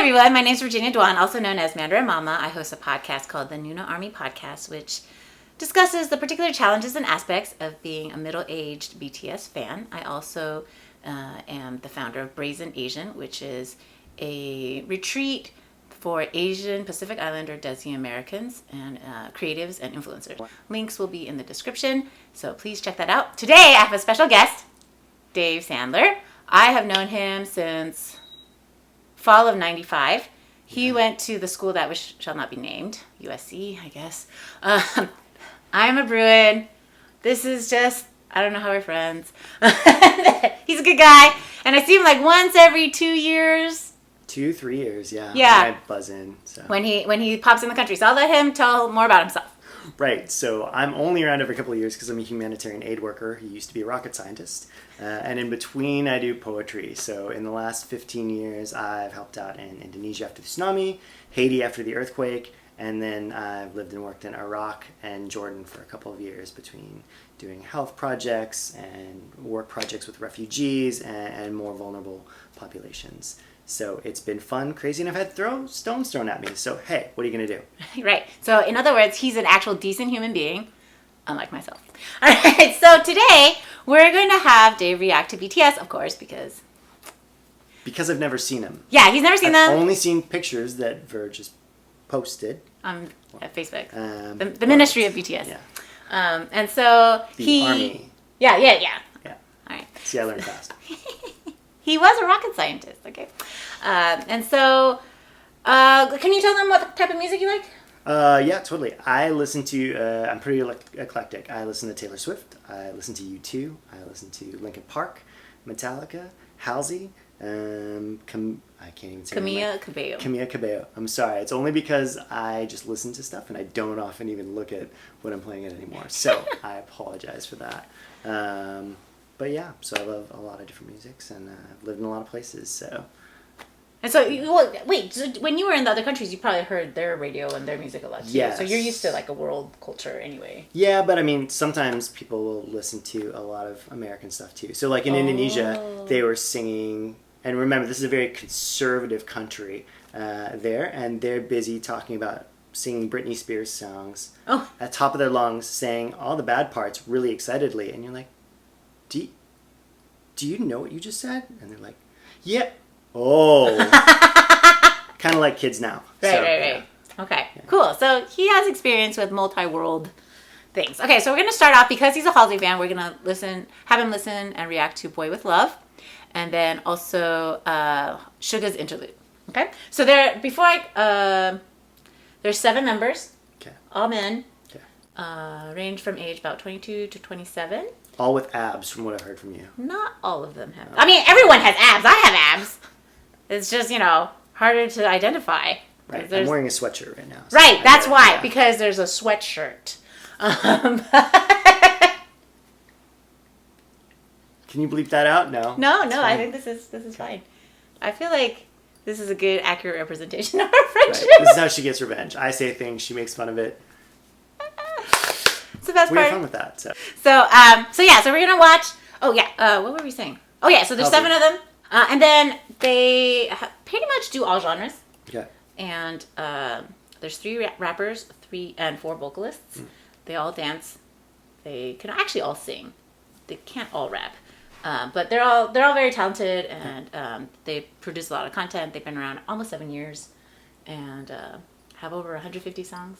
everyone, my name is Virginia Dwan, also known as Mandarin Mama. I host a podcast called the Noona Army Podcast, which discusses the particular challenges and aspects of being a middle-aged BTS fan. I also am the founder of Brazen Asian, which is a retreat for Asian Pacific Islander Desi Americans and creatives and influencers. Links will be in the description, so please check that out. Today I have a special guest, Dave Sandler. I have known him since fall of '95. He went to the school that which shall not be named, USC, I guess. I'm a Bruin. This is just, I don't know how we're friends. He's a good guy. And I see him like once every 2 years. 2-3 years, yeah. Yeah. I buzz in. So. When he pops in the country. So I'll let him tell more about himself. Right. So I'm only around every couple of years because I'm a humanitarian aid worker. He used to be a rocket scientist. And in between, I do poetry. So in the last 15 years, I've helped out in Indonesia after the tsunami, Haiti after the earthquake, and then I've lived and worked in Iraq and Jordan for a couple of years between doing health projects and work projects with refugees and more vulnerable populations. So it's been fun, crazy, and I've had stones thrown at me. So, hey, what are you going to do? Right. So, in other words, he's an actual decent human being, unlike myself. All right. So, today, we're going to have Dave react to BTS, of course, because I've never seen him. Yeah, he's never seen them. I've only seen pictures that Verge has posted. At Facebook. The ministry of BTS. Yeah. And so, the army. Yeah. Yeah. All right. See, I learned fast. He was a rocket scientist, okay? And so, can you tell them what type of music you like? Yeah, totally. I listen to, I'm pretty eclectic. I listen to Taylor Swift. I listen to U2. I listen to Linkin Park, Metallica, Halsey, I can't even say Camila Cabello. I'm sorry. It's only because I just listen to stuff and I don't often even look at what I'm playing it anymore. So I apologize for that. But yeah, so I love a lot of different musics, and I've lived in a lot of places, so. And so, wait, so when you were in the other countries, you probably heard their radio and their music a lot, too. Yes. So you're used to, like, a world culture anyway. Yeah, but I mean, sometimes people will listen to a lot of American stuff, too. So, like, in Indonesia, they were singing, and remember, this is a very conservative country there, and they're busy talking about singing Britney Spears songs at the top of their lungs, saying all the bad parts really excitedly, and you're like, do you know what you just said? And they're like, yeah. Oh. Kind of like kids now. Right. Yeah. Okay, cool. So he has experience with multi-world things. Okay, so we're going to start off, because he's a Halsey fan, we're going to have him listen and react to Boy With Luv. And then also Suga's Interlude. Okay? So there's 7 members. Okay. All men. Okay. Range from age about 22 to 27. All with abs, from what I've heard from you. Not all of them have. I mean, everyone has abs. I have abs. It's just, harder to identify. Right. I'm wearing a sweatshirt right now. So right. That's why. Yeah. Because there's a sweatshirt. Can you bleep that out? No. No. I think this is fine. I feel like this is a good, accurate representation of our friendship. Right. This is how she gets revenge. I say things, she makes fun of it. It's the best part. We have fun with that. So we're gonna watch. Oh yeah, what were we saying? Oh yeah, so there's 7 of them, and then they pretty much do all genres. Okay. And there's 3 rappers, 4 vocalists. They all dance. They can actually all sing. They can't all rap, but they're all very talented, and they produce a lot of content. They've been around almost 7 years, and have over 150 songs.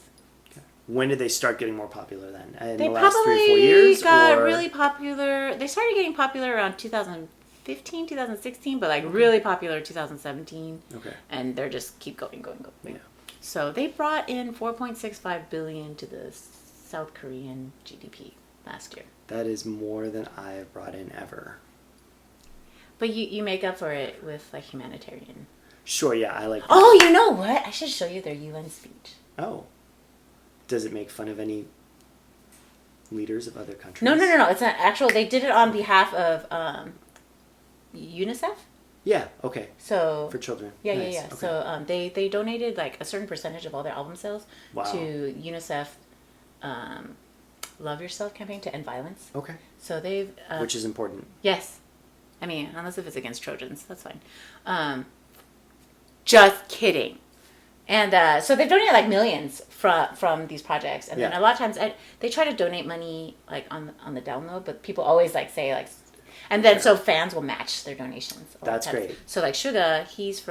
When did they start getting more popular then? In They the last probably 3 or 4 years? got really popular. They started getting popular around 2015, 2016, but like really popular 2017. Okay. And they're just keep going. Yeah. So they brought in 4.65 billion to the South Korean GDP last year. That is more than I've brought in ever. But you make up for it with like humanitarian. Sure, yeah, I like that. Oh, you know what? I should show you their UN speech. Oh. Does it make fun of any leaders of other countries? No. It's not actual. They did it on behalf of UNICEF. Yeah. Okay. So for children. Yeah. Okay. So they donated like a certain percentage of all their album sales to UNICEF Love Yourself campaign to end violence. Okay. So they've which is important. Yes. I mean, unless if it's against Trojans, that's fine. Just kidding. And so they've donated like millions from these projects, and then a lot of times they try to donate money like on the down low, but people always like say like, and then so fans will match their donations. That's great. So like Suga, he's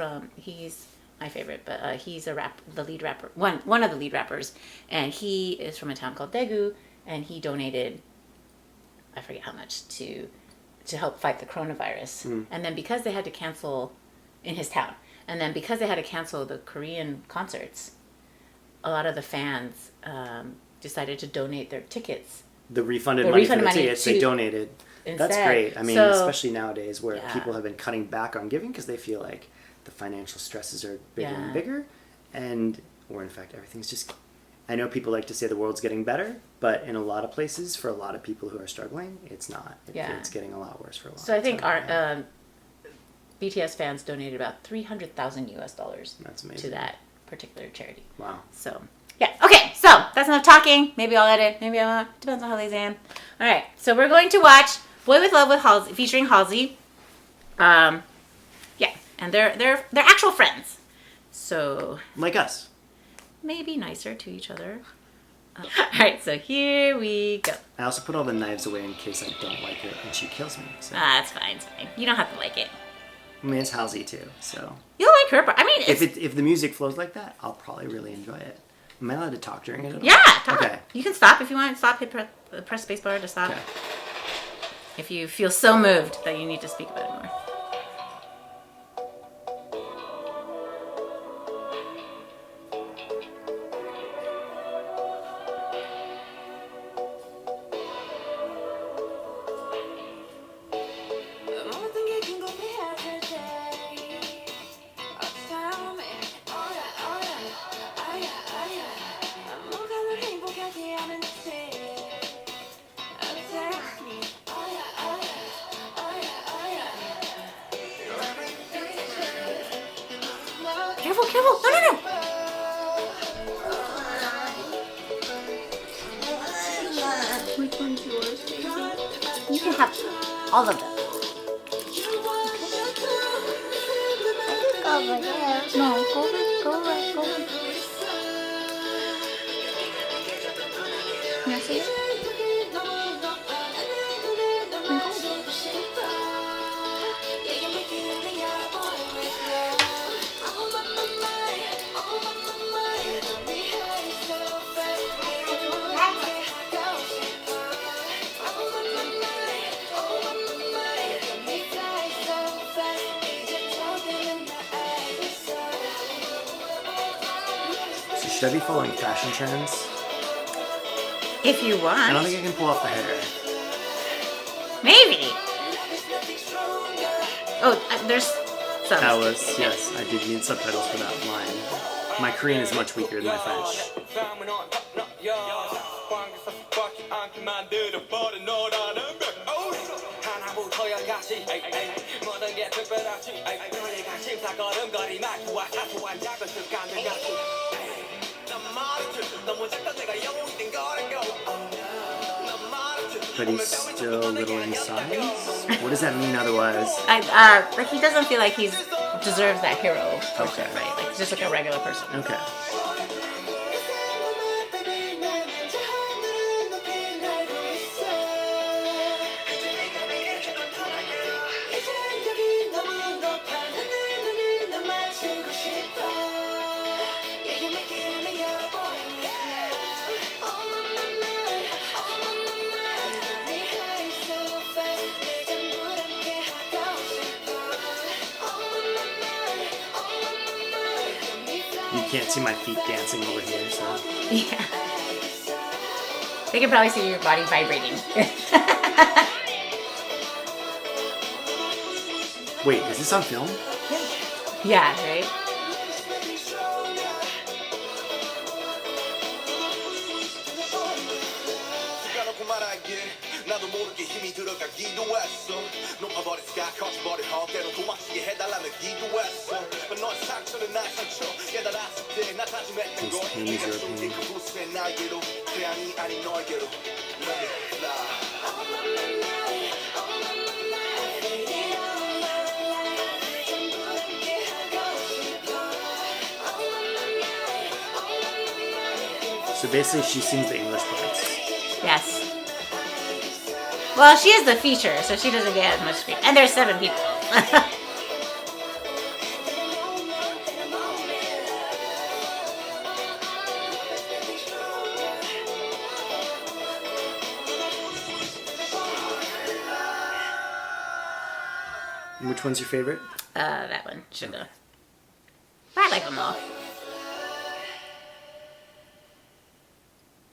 my favorite, but he's the lead rapper, one of the lead rappers, and he is from a town called Daegu, and he donated, I forget how much, to help fight the coronavirus, and then because they had to cancel in his town. And then because they had to cancel the Korean concerts, a lot of the fans decided to donate their tickets. The refunded money for the tickets they donated. Instead. That's great. I mean, especially nowadays where people have been cutting back on giving because they feel like the financial stresses are bigger and bigger. Or in fact, everything's just... I know people like to say the world's getting better, but in a lot of places, for a lot of people who are struggling, it's not. It's getting a lot worse for a lot. So I think our... BTS fans donated about $300,000 That's amazing. to that particular charity. Wow. So, yeah. Okay, so that's enough talking. Maybe I'll edit. Maybe I won't. Depends on how lazy I am. All right, so we're going to watch Boy With Luv with Halsey, featuring Halsey. Yeah, and they're actual friends. So... Like us. Maybe nicer to each other. All right, so here we go. I also put all the knives away in case I don't like her and she kills me. So. It's fine, it's fine. You don't have to like it. I mean, it's Halsey too, so... You'll like her, but I mean... If the music flows like that, I'll probably really enjoy it. Am I allowed to talk during it at all? Yeah, talk. Okay. You can stop if you want. Stop, press spacebar to stop. Okay. If you feel so moved that you need to speak about it more. Careful! No! Which one's yours, baby? You can have all of them. Over there. No, go right. Can I see it? Should I be following fashion trends? If you want. I don't think I can pull off the hair. Maybe. Oh, there's some. That was, yes, I did need subtitles for that line. My Korean is much weaker than my French. But he's still little in size? What does that mean otherwise? Like he doesn't feel like he deserves that hero portrait, Okay. right? Like just like a regular person. Okay. You can't see my feet dancing over here, so... Yeah. They can probably see your body vibrating. Wait, is this on film? Yeah, right? So basically, she sings the English parts. Yes. Well, she is the feature, so she doesn't get as much screen. And there's 7 people. Which one's your favorite? That one, Suga. I like them all.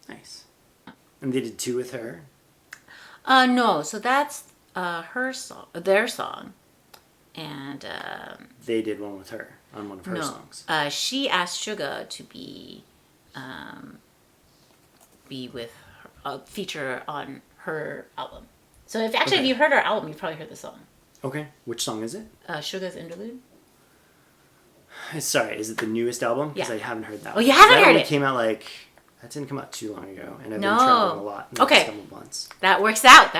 Nice. And they did 2 with her? No, so that's her song, their song. And they did one with her on one of her songs. She asked Suga to be with her, feature on her album. So if you've heard her album, you've probably heard the song. Okay. Which song is it? Suga's Interlude. Sorry, is it the newest album? Because Yeah. I haven't heard that. Oh, you haven't heard it? it? Came out that didn't come out too long ago, and I've No. been traveling a lot in the last couple of months. That works out.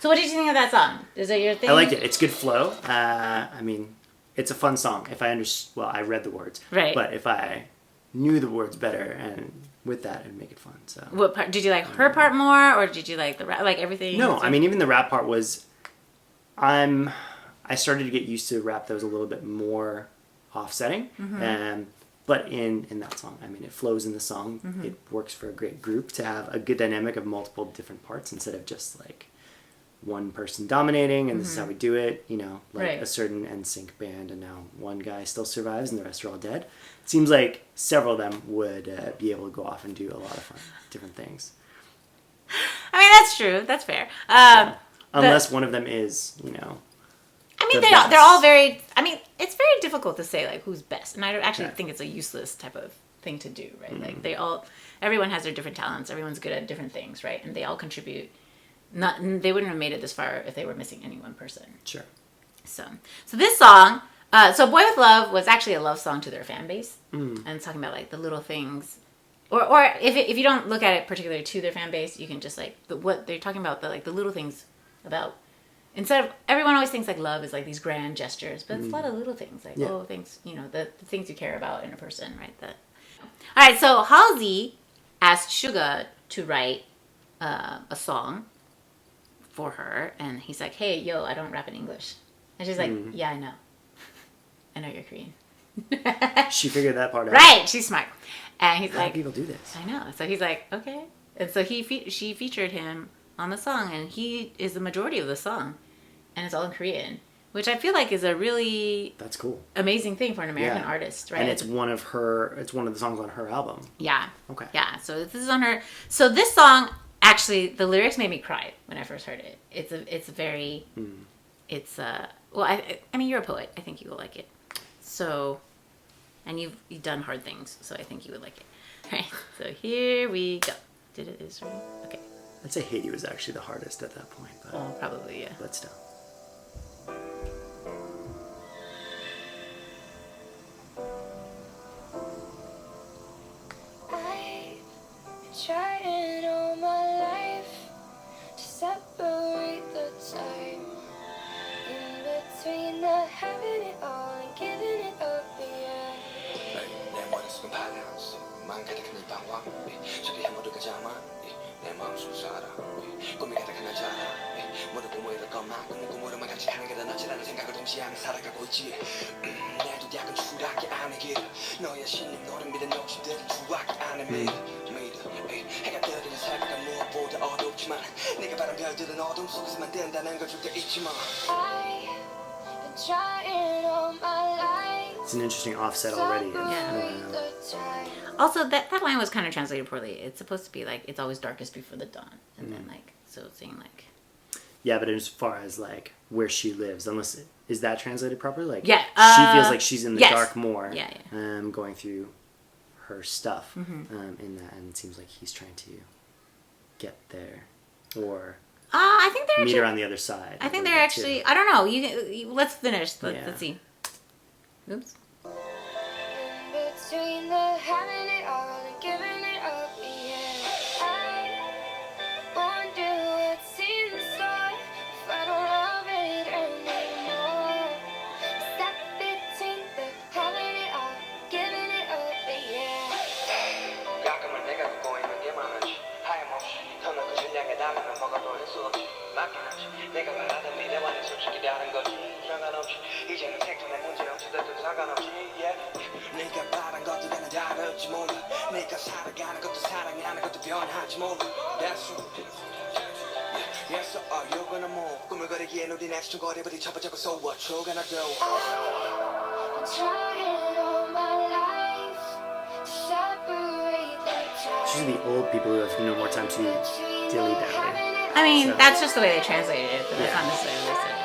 So what did you think of that song? Is it your thing? I liked it. It's good flow. I mean, it's a fun song. If I I read the words. Right. But if I knew the words better, and with that, it'd make it fun. So. What part did you like? Her part more, or did you like the rap? Like everything? No, I mean even the rap part was. I started to get used to rap that was a little bit more offsetting. But in that song, I mean, it flows in the song. It works for a great group to have a good dynamic of multiple different parts instead of just like one person dominating and this is how we do it, you know, like a certain NSYNC band and now one guy still survives and the rest are all dead. It seems like several of them would be able to go off and do a lot of fun, different things. I mean, that's true. That's fair. Unless one of them is, you know, I mean, they're all very. I mean, it's very difficult to say like who's best, and I actually think it's a useless type of thing to do, right? Like everyone has their different talents. Everyone's good at different things, right? And they all contribute. They wouldn't have made it this far if they were missing any one person. Sure. So this song, so Boy With Luv was actually a love song to their fan base, and it's talking about like the little things. Or if you don't look at it particularly to their fan base, you can just like what they're talking about, the little things about. Instead of everyone always thinks like love is like these grand gestures, but it's a lot of little things like things, you know, the things you care about in a person, right? All right, so Halsey asked Suga to write a song for her, and he's like, "Hey, yo, I don't rap in English," and she's like, "Yeah, I know, I know you're Korean." She figured that part out. Right, she's smart, and he's How like, do people do this? I know. So he's like, okay, and so she featured him on the song, and he is the majority of the song, and it's all in Korean, which I feel like is a really that's cool, amazing thing for an American artist, right? And it's one of the songs on her album. Yeah. Okay. Yeah. So this is on her. So this song actually, the lyrics made me cry when I first heard it. It's very, well, I mean, you're a poet. I think you will like it. So, and you've done hard things, so I think you would like it. All right. So here we go. Did it is right? Okay. I'd say Haiti was actually the hardest at that point. But, oh, probably, yeah. But still. I've tried all my life to separate the time in between the having it all and giving it up, yeah. 내 머릿속은 파란색 만 가득한 이 방황 소리한 모두가 잠아 내 마음속 살아 꿈이 가득한 날 자라 모두 모이를 것만 꿈으로만 간직하는 게 더 낫지라는 생각을 동시에 하며 살아가고 있지 내도 약간 추락이 안에 길 너의 신님 너를 믿은 욕심들은 추악이 안에 믿어 해가 떠오르는 삶이가 무엇보다 어둡지만 네가 바란 별들은 어둠 속에서만 뜬다는 걸 절대 잊지 마 I've been trying all my life. It's an interesting offset already. Yeah. Also, that line was kind of translated poorly. It's supposed to be like, it's always darkest before the dawn. And then like, so it's saying like... Yeah, but as far as like where she lives, is that translated properly? Like, yeah, she feels like she's in the dark more. Yeah. Going through her stuff in that, and it seems like he's trying to get there, or I think they're meet her on the other side. I think they're actually. Too. I don't know. You let's finish. Let's see. Oops. Between the having it all and giving it up, yeah. I wonder what's in store if I don't love it anymore. Step between the having it all, giving it up, yeah. 가끔은 내가 걷고 내가 바란 것도 다 다를지 몰라 내가 살아가는 것도 사랑하는 것도 변하지 몰라 That's right Yes, so are you gonna move? 꿈을 거리기엔 우리 내수 좀 거리부터 쳐보자고 So what you gonna do? I'm trying all my life to separate the time. It's usually the old people who have no more time to dilly dally. I mean, So- that's just the way they translated it, but that's Yeah. not necessarily what they said.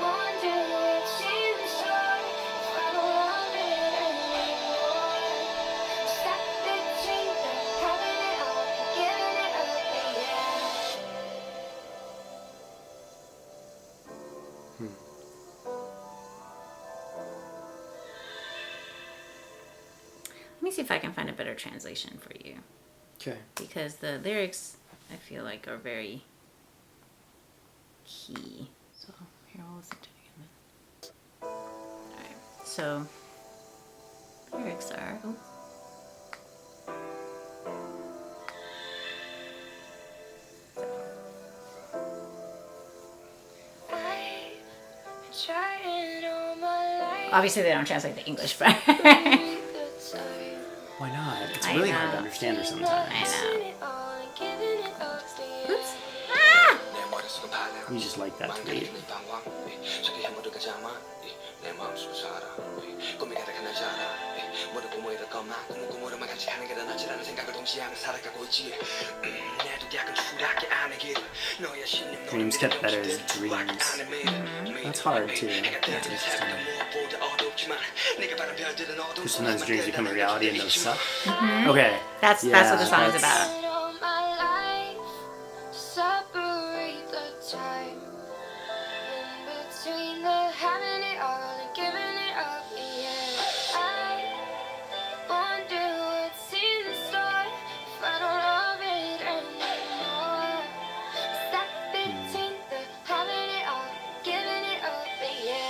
Wonder what's inside if I don't love it anymore. Stuck between the having it all and giving it up, yeah. Let me see if I can find a better translation for you. Okay. Because the lyrics, I feel like, are very key. So here, we'll listen to it again. Alright, so the lyrics are... Oh. I've been trying all my life Obviously, they don't translate the English, but... to break the time. Why not? It's I really hard know. to understand her sometimes. I know. Giving it all and giving it up, yeah. Oops. Ah! 내 머릿속은 발레 You just like that tweet. 망가지는 방황 저기 해무르가 잠아 내 마음속을 살아 꿈이 가득한 날 자라 모두 꿈을 잃을 것만 꿈으로만 간직하는 게 더 낫지라는 생각을 동시에 하며 살아가고 있지 내도 약간 추락해 안의 길 너의 신념 Dreams get better as dreams. That's hard too. That's interesting. Because sometimes dreams become a reality and those suck. Okay. That's what the song is that's- about. Trying all my life to separate the time in between the having it all and giving it up, yeah. I wonder what's in store if I don't love it anymore. Stuck between the having it all and giving it up, yeah.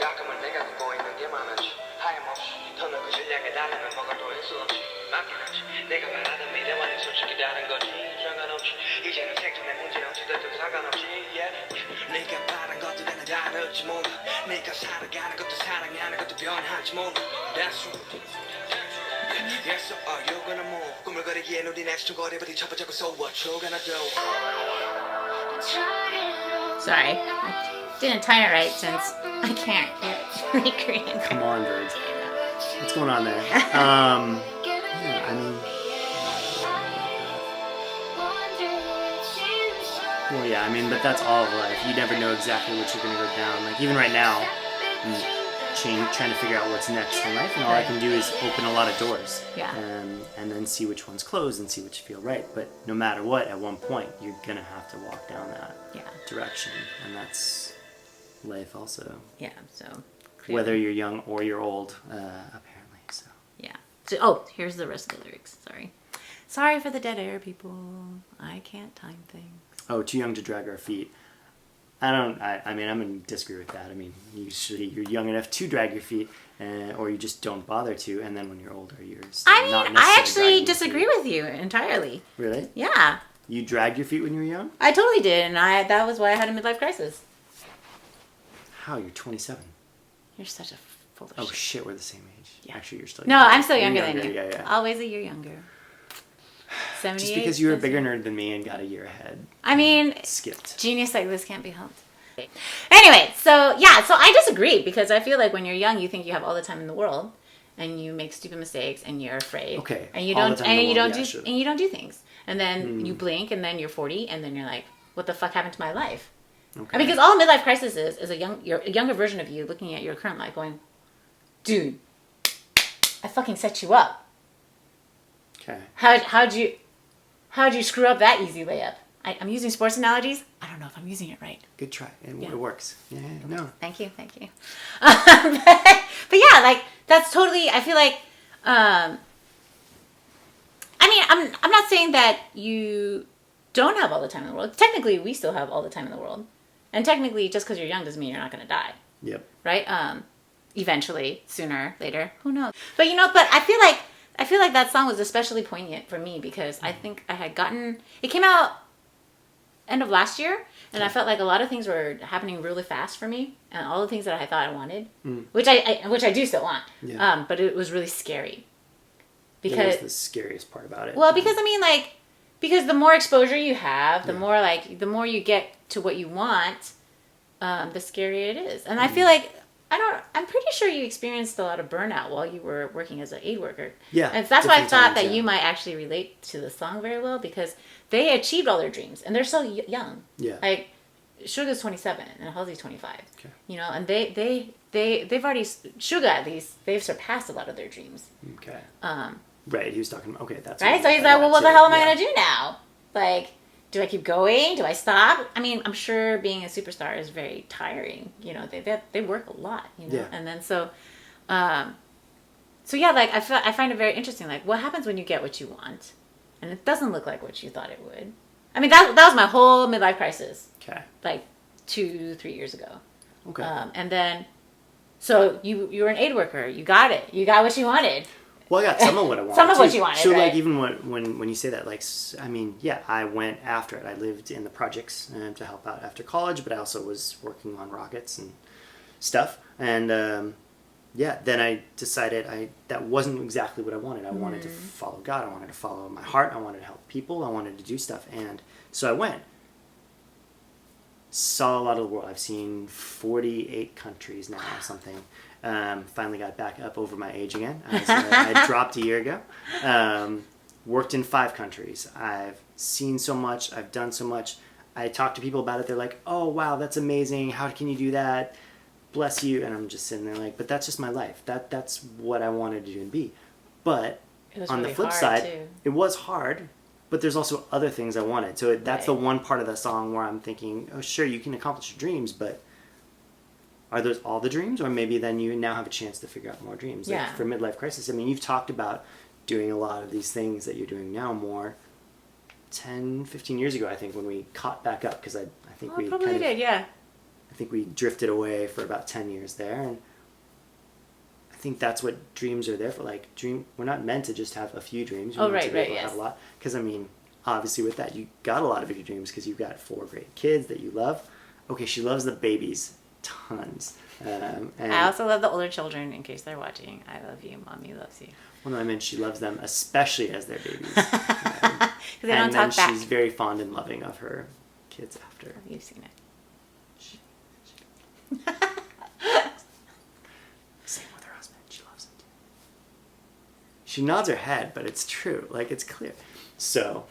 가끔은 내가 걷고 있는 게 많았지 하염없이 더 넓은 실력에 달하면 뭐가 또 있을 없지 맡겨놨지 내가 바라던 미래만이 솔직히 다른 거지 상관없이 이제는 생존의 문제 없이도 상관없이 yeah. 내가 바란 것도 다 다를지 몰라 내가 살아가는 것도 사랑하는 것도 변하지 몰라 That's right Yes, so are you gonna move? 꿈을 거리기엔 우리 내수 좀 거리부터 쳐보자고 So what you gonna do? Sorry. I didn't time it right since I can't read Korean. Come on, Verge. What's going on there? Yeah, I mean, well, yeah, I mean, but that's all of life. You never know exactly what you're gonna go down. Like even right now, I'm trying to figure out what's next in life, and all I can do is open a lot of doors. Yeah. And then see which ones close and see which feel right. But no matter what, at one point, you're gonna have to walk down that Yeah. direction, and that's life also. Yeah, so... Whether you're young or you're old, apparently. So. Yeah. So, oh, here's the rest of the lyrics. Sorry. Sorry for the dead air, people. I can't time things. Oh, too young to drag our feet. I mean, I'm going to disagree with that. I mean, usually you're young enough to drag your feet, or you just don't bother to, and then when you're older, you're still I not mean, necessarily I actually dragging your disagree feet. with you entirely. Really? Yeah. You dragged your feet when you were young? I totally did, and that was why I had a midlife crisis. How? You're 27. You're such a full of Oh, shit. shit, we're the same age. Yeah. Actually, you're still No, younger. I'm still You're younger than you. Yeah, yeah. Always a year younger. 78. Just because you were a that's bigger it. nerd than me and got a year ahead. I mean, Skipped. genius like this can't be helped. Anyway, so yeah, so I disagree because I feel like when you're young, you think you have all the time in the world, and you make stupid mistakes, and you're afraid. Okay, And you all don't, the time in and the you world, don't yeah, do, sure. and you don't do things, and then you blink, and then you're 40, and then you're like, what the fuck happened to my life? Okay. And because all a midlife crisis is a younger version of you looking at your current life, going, dude, I fucking set you up. Okay. How'd you screw up that easy layup? I'm using sports analogies. I don't know if I'm using it right. Good try. It Yeah. works. Yeah, no. Thank you. But yeah, like that's totally. I feel like. I mean, I'm not saying that you don't have all the time in the world. Technically, we still have all the time in the world, and technically, just because you're young doesn't mean you're not going to die, Yep. right? Eventually, sooner, later, who knows? But I feel like that song was especially poignant for me because I think I had gotten. It came out end of last year, and I felt like a lot of things were happening really fast for me, and all the things that I thought I wanted, which I do still want. Yeah. But it was really scary. Because that was the scariest part about it. Well, because I mean, like, because the more exposure you have, the more you get to what you want, the scarier it is. And I feel like I'm pretty sure you experienced a lot of burnout while you were working as an aid worker. Yeah. And that's why I thought that you might actually relate to the song very well, because they achieved all their dreams and they're so young. Yeah. Like Suga's 27 and Halsey's 25. Okay. You know, and they've already, Suga at least, they've surpassed a lot of their dreams. Okay. Right, he was talking. Okay, that's right. So he's like, well, what the hell am I gonna do now? Like, do I keep going? Do I stop? I mean, I'm sure being a superstar is very tiring. You know, they work a lot. You know, and then so yeah, like I find it very interesting. Like, what happens when you get what you want, and it doesn't look like what you thought it would? I mean, that was my whole midlife crisis. Okay. Like 2-3 years ago. Okay. And then, so you were an aid worker. You got it. You got what you wanted. Well, I got some of what I wanted. Some of what you wanted, so, right? like, even when you say that, like, I mean, yeah, I went after it. I lived in the projects to help out after college, but I also was working on rockets and stuff. And, yeah, then I decided that wasn't exactly what I wanted. I wanted to follow God. I wanted to follow my heart. I wanted to help people. I wanted to do stuff. And so I went. Saw a lot of the world. I've seen 48 countries now or something. Finally got back up over my age again. I dropped a year ago. Worked in 5 countries. I've seen so much. I've done so much. I talk to people about it. They're like, oh, wow, that's amazing. How can you do that? Bless you. And I'm just sitting there like, but that's just my life. That's what I wanted to do and be. But on the flip side, it was hard. But there's also other things I wanted. So that's the one part of the song where I'm thinking, oh, sure, you can accomplish your dreams, but are those all the dreams? Or maybe then you now have a chance to figure out more dreams. Yeah. Like for midlife crisis, I mean, you've talked about doing a lot of these things that you're doing now more 10, 15 years ago, I think, when we caught back up. Because I think we probably did, yeah. I think we drifted away for about 10 years there. And I think that's what dreams are there for. Like, we're not meant to just have a few dreams. We're meant to be able to have a lot. Because, I mean, obviously with that, you got a lot of your dreams because you've got 4 great kids that you love. Okay, she loves the babies. Tons. And I also love the older children, in case they're watching. I love you. Mommy loves you. Well, no, I mean, she loves them, especially as their babies. Because they don't talk back. She's very fond and loving of her kids after. You've seen it. Same with her husband. She loves him too. She nods her head, but it's true. Like, it's clear. So,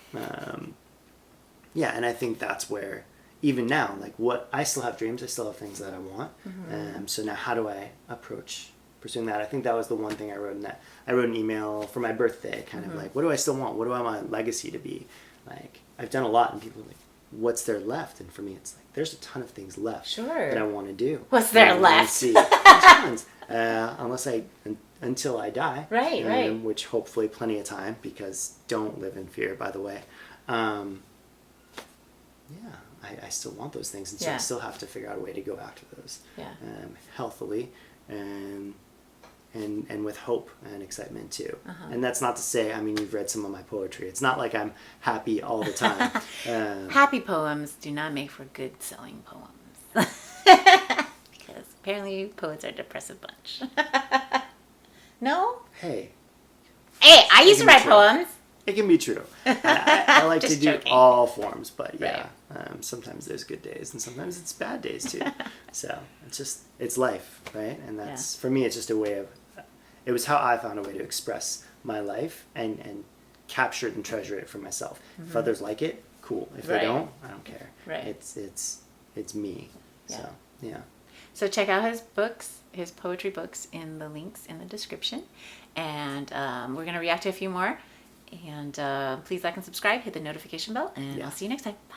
yeah, and I think that's where, even now, like, I still have dreams. I still have things that I want. So now how do I approach pursuing that? I think that was the one thing I wrote in that. I wrote an email for my birthday, kind of like, what do I still want? What do I want my legacy to be? Like, I've done a lot, and people are like, what's there left? And for me, it's like, there's a ton of things left that I want to do. What's there left? See. There's tons. Until I die. Right. Which hopefully plenty of time, because don't live in fear, by the way. Yeah, I still want those things, and so I still have to figure out a way to go after those healthily and with hope and excitement too. And that's not to say, I mean, you've read some of my poetry. It's not like I'm happy all the time. Happy poems do not make for good selling poems. Because apparently poets are a depressive bunch. No? Hey, I used to write poems. It can be true. I like to do joking. all forms, but yeah, sometimes there's good days and sometimes it's bad days too. So it's life, right? And that's, for me, it's just a way of, it was how I found a way to express my life and capture it and treasure it for myself. If others like it, cool. If they don't, I don't care. Right. It's me. Yeah. So, yeah. So check out his books, his poetry books, in the links in the description. And we're going to react to a few more. And please like and subscribe, hit the notification bell, and I'll see you next time. Bye.